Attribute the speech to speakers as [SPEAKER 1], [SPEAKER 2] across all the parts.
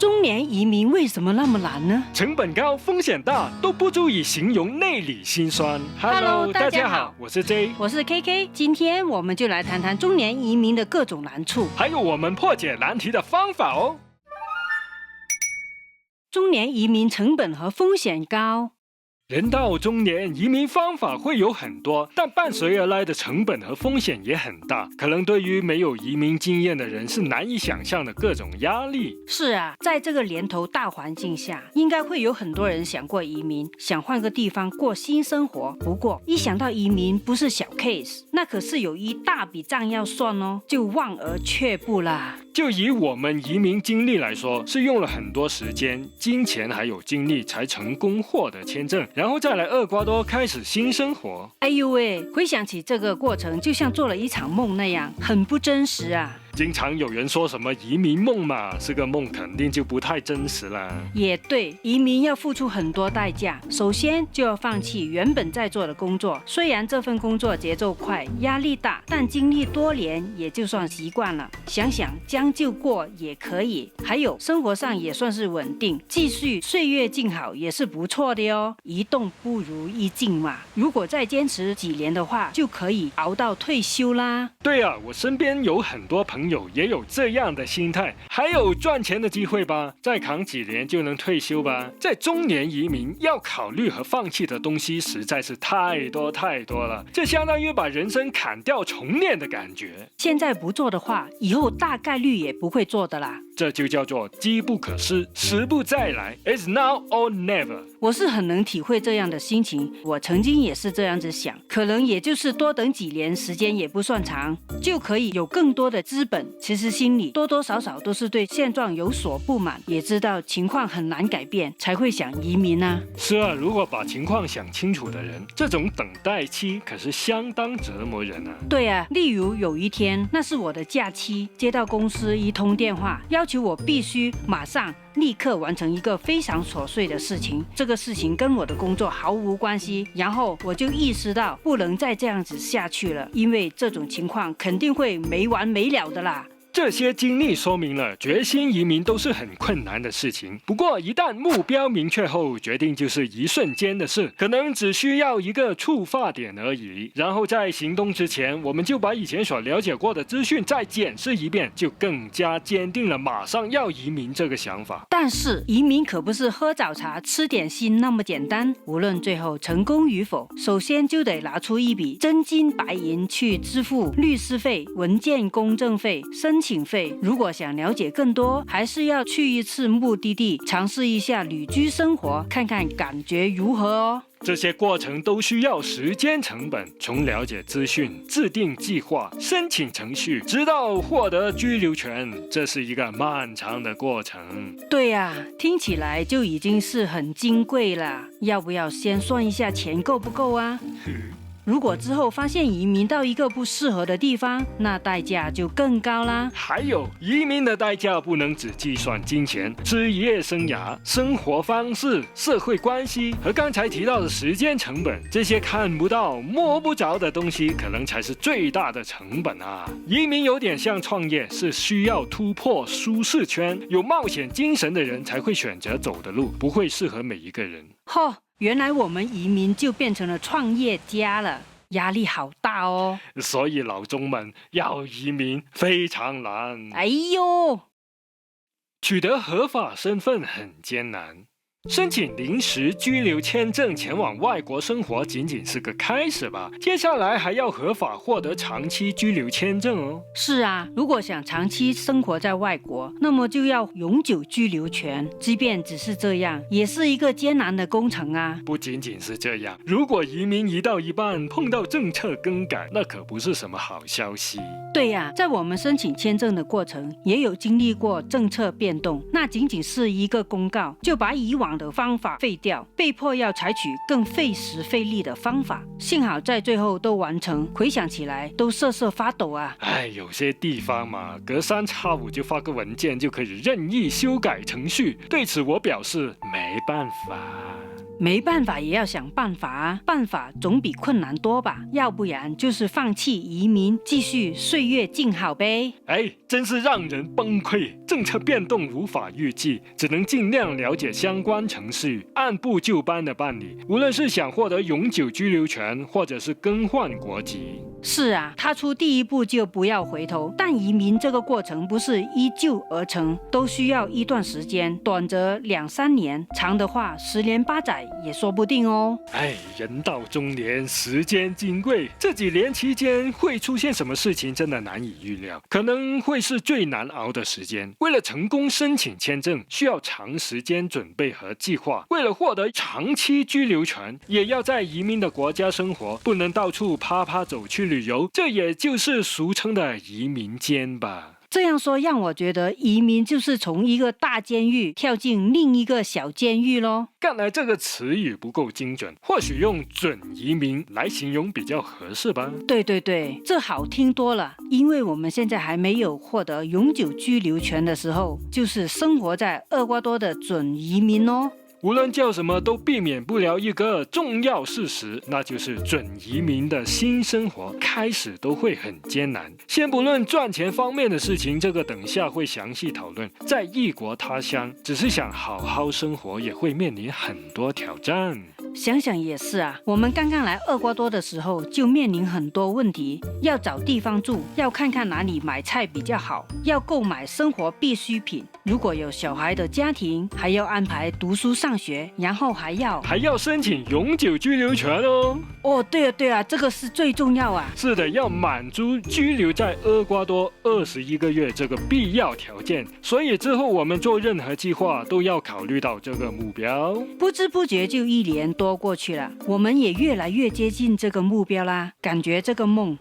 [SPEAKER 1] 中年移民为什么那么难呢？
[SPEAKER 2] 成本高，风险大，都不足以形容内里辛酸。
[SPEAKER 1] Hello， 大家好，
[SPEAKER 2] 我是 J，
[SPEAKER 1] 我是 KK。今天我们就来谈谈中年移民的各种难处，
[SPEAKER 2] 还有我们破解难题的方法哦。
[SPEAKER 1] 中年移民成本和风险高。
[SPEAKER 2] 人到中年，移民方法会有很多，但伴随而来的成本和风险也很大，可能对于没有移民经验的人是难以想象的各种压力。
[SPEAKER 1] 是啊，在这个年头大环境下，应该会有很多人想过移民，想换个地方过新生活。不过，一想到移民不是小 case， 那可是有一大笔账要算哦，就望而却步啦。
[SPEAKER 2] 就以我们移民经历来说，是用了很多时间、金钱还有精力才成功获得签证，然后再来厄瓜多开始新生活。
[SPEAKER 1] 哎呦喂，回想起这个过程，就像做了一场梦那样，很不真实啊。
[SPEAKER 2] 经常有人说什么移民梦嘛，是个梦，肯定就不太真实啦。
[SPEAKER 1] 也对，移民要付出很多代价，首先就要放弃原本在做的工作，虽然这份工作节奏快，压力大，但经历多年也就算习惯了。想想将就过也可以，还有生活上也算是稳定，继续岁月静好也是不错的哟。一动不如一静嘛，如果再坚持几年的话，就可以熬到退休啦。
[SPEAKER 2] 对啊，我身边有很多朋友也有这样的心态，还有赚钱的机会吧，再扛几年就能退休吧。在中年移民要考虑和放弃的东西实在是太多了，这相当于把人生砍掉重练的感觉。
[SPEAKER 1] 现在不做的话，以后大概率也不会做的啦。
[SPEAKER 2] 这就叫做机不可失，时不再来 ，It's now or never。
[SPEAKER 1] 我是很能体会这样的心情，我曾经也是这样子想，可能也就是多等几年，时间也不算长，就可以有更多的资本。其实心里多多少少都是对现状有所不满，也知道情况很难改变，才会想移民啊。
[SPEAKER 2] 是啊，如果把情况想清楚的人，这种等待期可是相当折磨人啊。
[SPEAKER 1] 对啊，例如有一天，那是我的假期，接到公司一通电话，要求我必须马上立刻完成一个非常琐碎的事情，这个事情跟我的工作毫无关系。然后我就意识到不能再这样子下去了，因为这种情况肯定会没完没了的啦。
[SPEAKER 2] 这些经历说明了决心移民都是很困难的事情，不过一旦目标明确后，决定就是一瞬间的事，可能只需要一个触发点而已。然后在行动之前，我们就把以前所了解过的资讯再检视一遍，就更加坚定了马上要移民这个想法。
[SPEAKER 1] 但是移民可不是喝早茶吃点心那么简单，无论最后成功与否，首先就得拿出一笔真金白银去支付律师费、文件公证费、申请费。如果想了解更多，还是要去一次目的地，尝试一下旅居生活，看看感觉如何哦。
[SPEAKER 2] 这些过程都需要时间成本，从了解资讯、制定计划、申请程序，直到获得居留权，这是一个漫长的过程。
[SPEAKER 1] 对呀，听起来就已经是很金贵了。要不要先算一下钱够不够啊？如果之后发现移民到一个不适合的地方，那代价就更高啦。
[SPEAKER 2] 还有，移民的代价不能只计算金钱，职业生涯、生活方式、社会关系和刚才提到的时间成本，这些看不到、摸不着的东西，可能才是最大的成本啊！移民有点像创业，是需要突破舒适圈，有冒险精神的人才会选择走的路，不会适合每一个人。
[SPEAKER 1] 原来我们移民就变成了创业家了，压力好大哦。
[SPEAKER 2] 所以老中们要移民非常难。
[SPEAKER 1] 哎呦，
[SPEAKER 2] 取得合法身份很艰难。申请临时居留签证前往外国生活仅仅是个开始吧，接下来还要合法获得长期居留签证哦。
[SPEAKER 1] 是啊，如果想长期生活在外国，那么就要永久居留权，即便只是这样，也是一个艰难的工程啊。
[SPEAKER 2] 不仅仅是这样，如果移民移到一半碰到政策更改，那可不是什么好消息。
[SPEAKER 1] 对呀，在我们申请签证的过程，也有经历过政策变动，那仅仅是一个公告，就把以往的方法废掉，被迫要采取更费时费力的方法。幸好在最后都完成，回想起来都瑟瑟发抖啊。
[SPEAKER 2] 有些地方嘛，隔三差五就发个文件就可以任意修改程序，对此我表示没办法。
[SPEAKER 1] 没办法也要想办法啊，办法总比困难多吧，要不然就是放弃移民，继续岁月静好呗。
[SPEAKER 2] 真是让人崩溃。政策变动无法预计，只能尽量了解相关程序，按部就班的办理。无论是想获得永久居留权，或者是更换国籍。
[SPEAKER 1] 是啊，踏出第一步就不要回头。但移民这个过程不是一蹴而成，都需要一段时间，短则2-3年，长的话10年8载也说不定哦。
[SPEAKER 2] 人到中年，时间金贵，这几年期间会出现什么事情，真的难以预料，可能会是最难熬的时间。为了成功申请签证，需要长时间准备和计划；为了获得长期居留权，也要在移民的国家生活，不能到处啪啪走去旅游，这也就是俗称的移民监吧。
[SPEAKER 1] 这样说让我觉得移民就是从一个大监狱跳进另一个小监狱咯。
[SPEAKER 2] 看来这个词语不够精准，或许用准移民来形容比较合适吧。
[SPEAKER 1] 对，这好听多了，因为我们现在还没有获得永久居留权的时候，就是生活在厄瓜多的准移民哦。
[SPEAKER 2] 无论叫什么，都避免不了一个重要事实，那就是准移民的新生活开始都会很艰难。先不论赚钱方面的事情，这个等下会详细讨论。在异国他乡，只是想好好生活，也会面临很多挑战。
[SPEAKER 1] 想想也是啊，我们刚刚来厄瓜多的时候就面临很多问题，要找地方住，要看看哪里买菜比较好，要购买生活必需品，如果有小孩的家庭，还要安排读书上学，然后还要
[SPEAKER 2] 申请永久居留权哦。
[SPEAKER 1] 对啊，这个是最重要啊。
[SPEAKER 2] 是的，要满足居留在厄瓜多21个月这个必要条件，所以之后我们做任何计划都要考虑到这个目标。
[SPEAKER 1] 不知不觉就1年多过去了，我们也越来越接近这个目标啦，感觉这个梦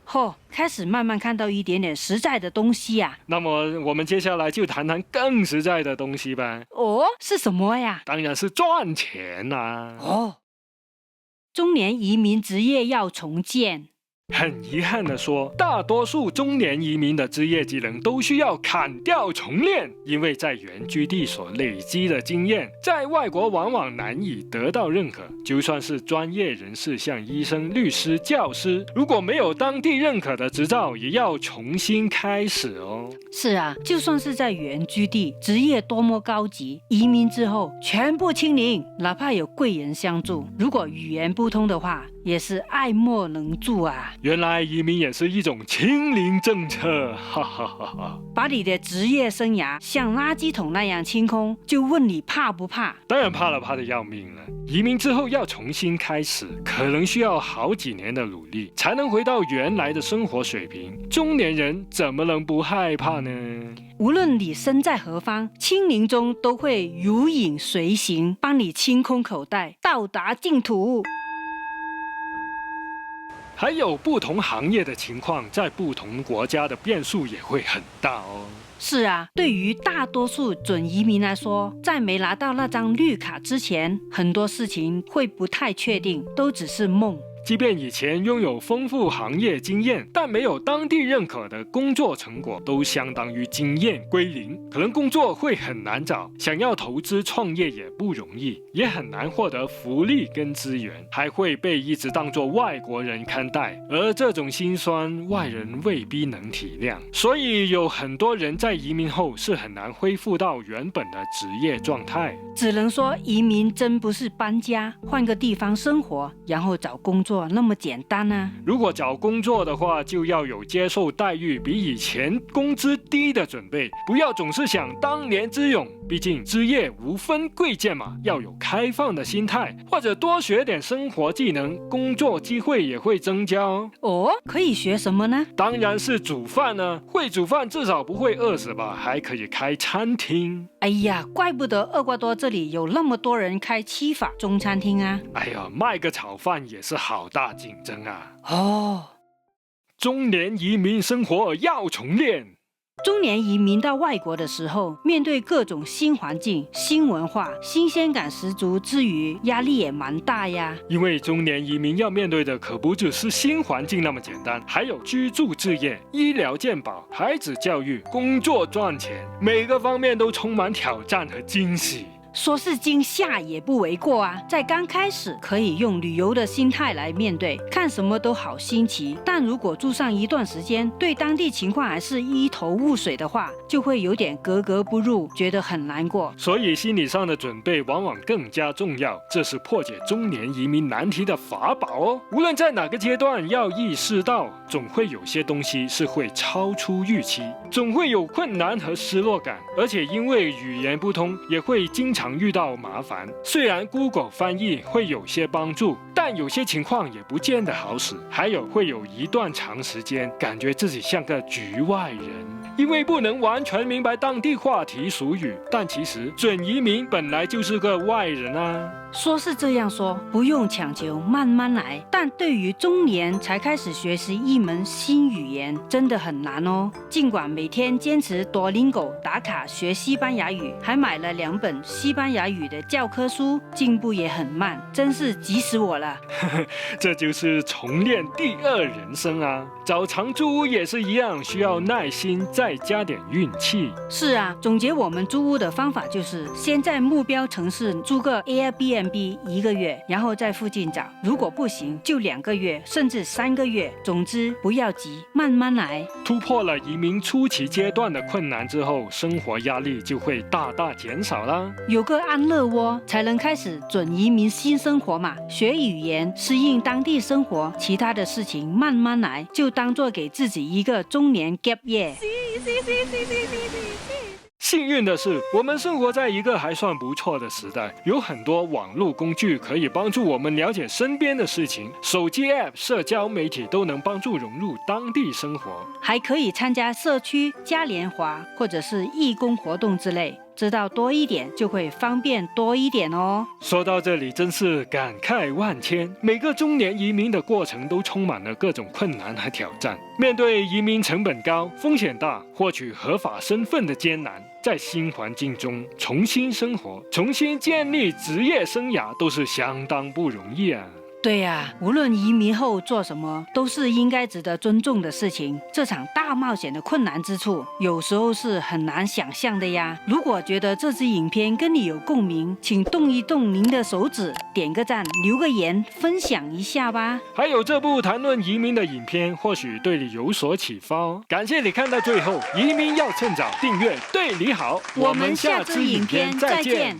[SPEAKER 1] 开始慢慢看到一点点实在的东西啊。
[SPEAKER 2] 那么我们接下来就谈谈更实在的东西吧。
[SPEAKER 1] 是什么呀？
[SPEAKER 2] 当然是赚钱啦。
[SPEAKER 1] 中年移民职业要重建。
[SPEAKER 2] 很遗憾地说，大多数中年移民的职业技能都需要砍掉重练，因为在原居地所累积的经验，在外国往往难以得到认可。就算是专业人士，像医生、律师、教师，如果没有当地认可的执照，也要重新开始哦。
[SPEAKER 1] 是啊，就算是在原居地，职业多么高级，移民之后全部清零，哪怕有贵人相助，如果语言不通的话，也是爱莫能助啊。
[SPEAKER 2] 原来移民也是一种清零政策，哈哈哈哈！
[SPEAKER 1] 把你的职业生涯像垃圾桶那样清空，就问你怕不怕？
[SPEAKER 2] 当然怕了，怕得要命了。移民之后要重新开始，可能需要好几年的努力，才能回到原来的生活水平。中年人怎么能不害怕呢？
[SPEAKER 1] 无论你身在何方，清零中都会如影随形，帮你清空口袋，到达净土。
[SPEAKER 2] 还有不同行业的情况，在不同国家的变数也会很大哦。
[SPEAKER 1] 是啊，对于大多数准移民来说，在没拿到那张绿卡之前，很多事情会不太确定，都只是梦。
[SPEAKER 2] 即便以前拥有丰富行业经验，但没有当地认可的工作成果，都相当于经验归零，可能工作会很难找，想要投资创业也不容易，也很难获得福利跟资源，还会被一直当作外国人看待，而这种辛酸，外人未必能体谅，所以有很多人在移民后是很难恢复到原本的职业状态。
[SPEAKER 1] 只能说移民真不是搬家，换个地方生活，然后找工作那么简单啊。
[SPEAKER 2] 如果找工作的话，就要有接受待遇比以前工资低的准备，不要总是想当年之勇，毕竟职业无分贵贱嘛，要有开放的心态，或者多学点生活技能，工作机会也会增加哦。
[SPEAKER 1] 可以学什么呢？
[SPEAKER 2] 当然是煮饭呢，会煮饭至少不会饿死吧，还可以开餐厅。
[SPEAKER 1] 哎呀，怪不得厄瓜多这里有那么多人开七法中餐厅啊。
[SPEAKER 2] 哎呀，卖个炒饭也是好大竞争啊。中年移民生活要重练。
[SPEAKER 1] 中年移民到外国的时候，面对各种新环境、新文化，新鲜感十足之余，压力也蛮大呀。
[SPEAKER 2] 因为中年移民要面对的可不只是新环境那么简单，还有居住、置业、医疗健保、孩子教育、工作赚钱，每个方面都充满挑战和惊喜。
[SPEAKER 1] 说是惊吓也不为过啊。在刚开始可以用旅游的心态来面对，看什么都好新奇，但如果住上一段时间，对当地情况还是一头雾水的话，就会有点格格不入，觉得很难过。
[SPEAKER 2] 所以心理上的准备往往更加重要，这是破解中年移民难题的法宝哦。无论在哪个阶段，要意识到总会有些东西是会超出预期，总会有困难和失落感，而且因为语言不通，也会经常遇到麻烦。虽然 Google 翻译会有些帮助，但有些情况也不见得好使，还有会有一段长时间感觉自己像个局外人，因为不能完全明白当地话题俗语，但其实准移民本来就是个外人啊。
[SPEAKER 1] 说是这样说，不用强求，慢慢来。但对于中年才开始学习一门新语言，真的很难哦。尽管每天坚持Duolingo打卡学西班牙语，还买了2本西班牙语的教科书，进步也很慢，真是急死我了。
[SPEAKER 2] 这就是重练第2人生啊！找长租屋也是一样，需要耐心，再加点运气。
[SPEAKER 1] 是啊，总结我们租屋的方法就是，先在目标城市租个 Airbnb 1个月，然后在附近找，如果不行就2个月，甚至3个月。总之不要急，慢慢来。
[SPEAKER 2] 突破了移民初期阶段的困难之后，生活压力就会大大减少啦。
[SPEAKER 1] 有个安乐窝，才能开始准移民新生活嘛。学语言，适应当地生活，其他的事情慢慢来，就当做给自己一个中年 gap year。
[SPEAKER 2] 幸运的是，我们生活在一个还算不错的时代，有很多网络工具可以帮助我们了解身边的事情，手机 App、社交媒体都能帮助融入当地生活，
[SPEAKER 1] 还可以参加社区嘉年华或者是义工活动之类。知道多一点，就会方便多一点哦。
[SPEAKER 2] 说到这里，真是感慨万千。每个中年移民的过程都充满了各种困难和挑战。面对移民成本高、风险大、获取合法身份的艰难，在新环境中重新生活、重新建立职业生涯，都是相当不容易啊。
[SPEAKER 1] 对呀，无论移民后做什么，都是应该值得尊重的事情。这场大冒险的困难之处，有时候是很难想象的呀。如果觉得这支影片跟你有共鸣，请动一动您的手指，点个赞，留个言，分享一下吧。
[SPEAKER 2] 还有这部谈论移民的影片，或许对你有所启发哦。感谢你看到最后，移民要趁早订阅，对你好。
[SPEAKER 1] 我们下支影片再见。